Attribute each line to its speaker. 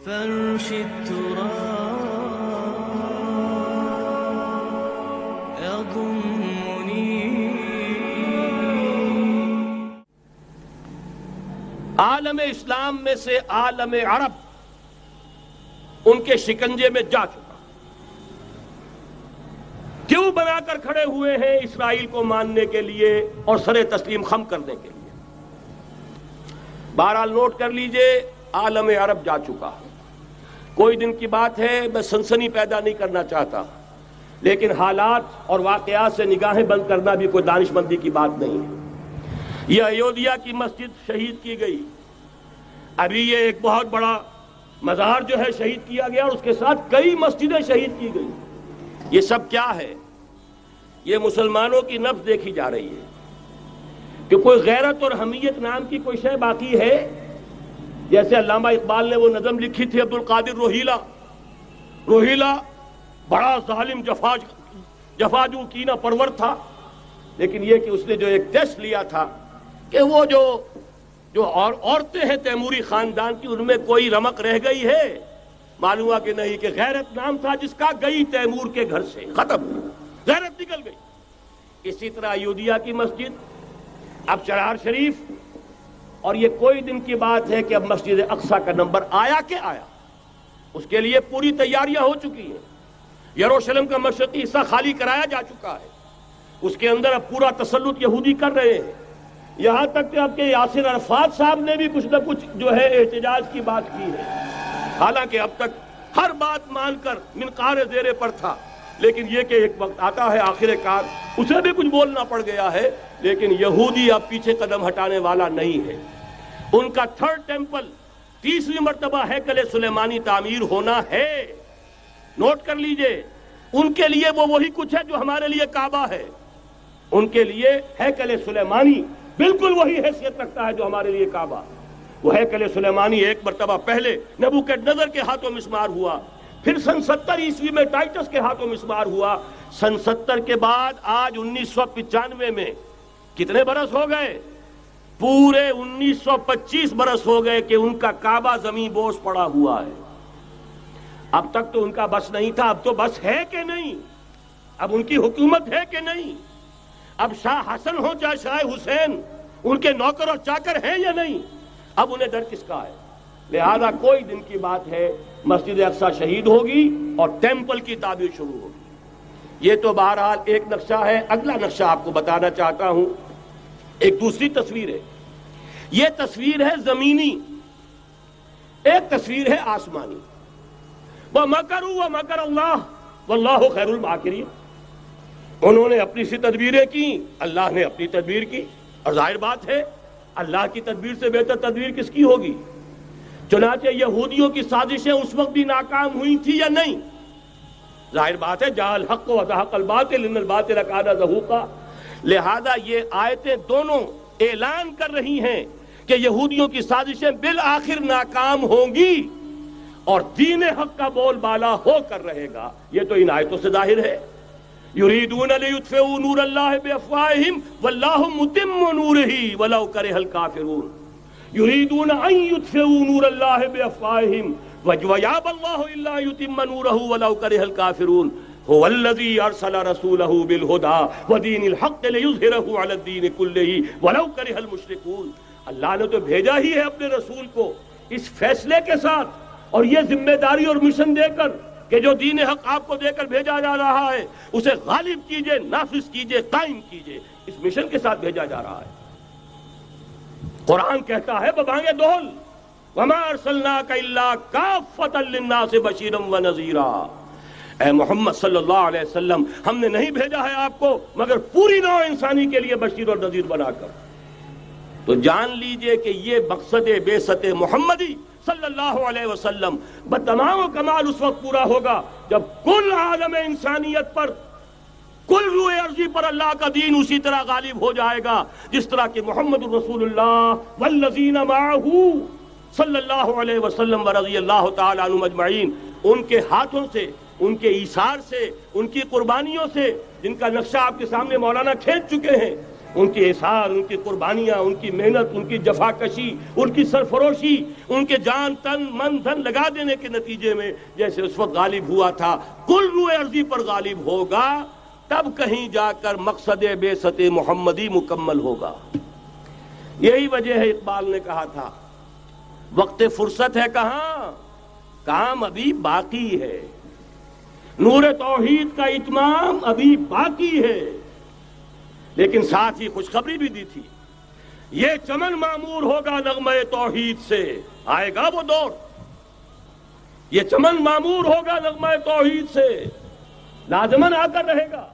Speaker 1: فرش التراب يضمني.
Speaker 2: عالم اسلام میں سے عالم عرب ان کے شکنجے میں جا چکا. کیوں بنا کر کھڑے ہوئے ہیں اسرائیل کو ماننے کے لیے اور سر تسلیم خم کرنے کے لیے؟ بہرحال نوٹ کر لیجئے، عالم عرب جا چکا. کوئی دن کی بات ہے، میں سنسنی پیدا نہیں کرنا چاہتا، لیکن حالات اور واقعات سے نگاہیں بند کرنا بھی کوئی دانش مندی کی بات نہیں ہے. یہ ایودھیا کی مسجد شہید کی گئی، ابھی یہ ایک بہت بڑا مزار جو ہے شہید کیا گیا، اور اس کے ساتھ کئی مسجدیں شہید کی گئی. یہ سب کیا ہے؟ یہ مسلمانوں کی نفس دیکھی جا رہی ہے کہ کوئی غیرت اور حمیت نام کی کوئی شے باقی ہے. جیسے علامہ اقبال نے وہ نظم لکھی تھی، عبد القادر روہیلا بڑا ظالم جفاجو کینہ پرور تھا، لیکن یہ کہ اس نے جو ایک ٹیسٹ لیا تھا کہ وہ جو عورتیں ہیں تیموری خاندان کی، ان میں کوئی رمق رہ گئی ہے؟ معلوم ہوا کہ نہیں، کہ غیرت نام تھا جس کا گئی تیمور کے گھر سے، ختم، غیرت نکل گئی. اسی طرح ایودھیا کی مسجد، اب چرار شریف، اور یہ کوئی دن کی بات ہے کہ اب مسجد اقصی کا نمبر آیا کہ آیا. اس کے لیے پوری تیاریاں ہو چکی ہیں. یروشلم کا مشرقی حصہ خالی کرایا جا چکا ہے، اس کے اندر اب پورا تسلط یہودی کر رہے ہیں. یہاں تک کہ اب کے یاسر عرفات صاحب نے بھی کچھ نہ کچھ جو ہے احتجاج کی بات کی ہے، حالانکہ اب تک ہر بات مان کر منقار زیرے پر تھا. لیکن یہ کہ ایک وقت آتا ہے آخر کار اسے بھی کچھ بولنا پڑ گیا ہے. لیکن یہودی اب پیچھے قدم ہٹانے والا نہیں ہے. ان کا تھرڈ ٹیمپل، تیسری مرتبہ ہیکل سلیمانی تعمیر ہونا ہے. نوٹ کر لیجئے، ان کے لیے وہ وہی کچھ ہے جو ہمارے لیے کعبہ ہے. ان کے لیے ہیکل سلیمانی بالکل وہی حیثیت رکھتا ہے جو ہمارے لیے کعبہ. وہ ہیکل سلیمانی ایک مرتبہ پہلے نبوکدنضر کے ہاتھوں مسمار ہوا، پھر سن 70 عیسوی میں ٹائٹس کے ہاتھوں مسمار ہوا. سن 70 کے بعد آج 1995 میں کتنے برس ہو گئے؟ پورے 1925 برس ہو گئے کہ ان کا کعبہ زمین بوس پڑا ہوا ہے. اب تک تو ان کا بس نہیں تھا، اب تو بس ہے کہ نہیں؟ اب ان کی حکومت ہے کہ نہیں؟ اب شاہ حسن ہو چاہے شاہ حسین، ان کے نوکر اور چاکر ہیں یا نہیں؟ اب انہیں ڈر کس کا ہے؟ لہذا کوئی دن کی بات ہے، مسجد اقصی شہید ہوگی اور ٹیمپل کی تعمیر شروع ہوگی. یہ تو بہرحال ایک نقشہ ہے. اگلا نقشہ آپ کو بتانا چاہتا ہوں، ایک دوسری تصویر ہے. یہ تصویر ہے زمینی، ایک تصویر ہے آسمانی. وَمَكَرُوا وَمَكَرَ اللَّهُ وَاللَّهُ خَيْرُ الْمَاكِرِينَ. انہوں نے اپنی سی تدبیریں کی، اللہ نے اپنی تدبیر کی، اور ظاہر بات ہے اللہ کی تدبیر سے بہتر تدبیر کس کی ہوگی؟ چنانچہ یہودیوں کی سازشیں اس وقت بھی ناکام ہوئی تھی یا نہیں؟ ظاہر بات ہے جاء الحق وزهق الباطل ان الباطل کان زهوقا. لہذا یہ آیتیں دونوں اعلان کر رہی ہیں کہ یہودیوں کی سازشیں بالآخر ناکام ہوں گی اور دین حق کا بول بالا ہو کر رہے گا. یہ تو ان آیتوں سے ظاہر ہے. یریدون لیطفئوا نور اللہ بافواہہم واللہ متم نورہ ولو کرہ الکافرون. یریدون ان یطفئوا نور اللہ بافواہہم ویابى اللہ الا یتم نورہ ولو کرہ الکافرون. هو الذی ارسل رسولہ بالہدی ودین الحق لیظہرہ علی الدین کلہ ولو کرہ المشرکون. اللہ نے تو بھیجا ہی ہے اپنے رسول کو اس فیصلے کے ساتھ اور یہ ذمہ داری اور مشن دے کر کہ جو دین حق آپ کو دے کر بھیجا جا رہا ہے اسے غالب کیجئے، نافذ کیجئے، قائم کیجئے. اس مشن کے ساتھ بھیجا جا رہا ہے. قرآن کہتا ہے ببانگ دہل وما ارسلناک الا کافۃ للناس بشیرا ونذیرا. اے محمد صلی اللہ علیہ وسلم، ہم نے نہیں بھیجا ہے آپ کو مگر پوری نوع انسانی کے لیے بشیر اور نذیر بنا کر. تو جان لیجئے کہ یہ مقصد بعثت محمدی صلی اللہ علیہ وسلم بتمام و کمال اس وقت پورا ہوگا جب کل عالم انسانیت پر، کل روئے ارضی پر اللہ کا دین اسی طرح غالب ہو جائے گا جس طرح کہ محمد رسول اللہ والذین معہ صلی اللہ علیہ وسلم ورضی اللہ تعالی عنہم اجمعین، ان کے ہاتھوں سے، ان کے ایثار سے، ان کی قربانیوں سے، جن کا نقشہ آپ کے سامنے مولانا کھینچ چکے ہیں، ان کی احسان، ان کی قربانیاں، ان کی محنت، ان کی جفاکشی، ان کی سرفروشی، ان کے جان تن من دھن لگا دینے کے نتیجے میں جیسے اس وقت غالب ہوا تھا، کل روئے ارضی پر غالب ہوگا، تب کہیں جا کر مقصد بعثت محمدی مکمل ہوگا۔ یہی وجہ ہے اقبال نے کہا تھا وقت فرصت ہے کہاں، کام ابھی باقی ہے، نور توحید کا اتمام ابھی باقی ہے۔ لیکن ساتھ ہی خوشخبری بھی دی تھی، یہ چمن معمور ہوگا نغمہ توحید سے، آئے گا وہ دور، یہ چمن معمور ہوگا نغمہ توحید سے، لازماً آ کر رہے گا۔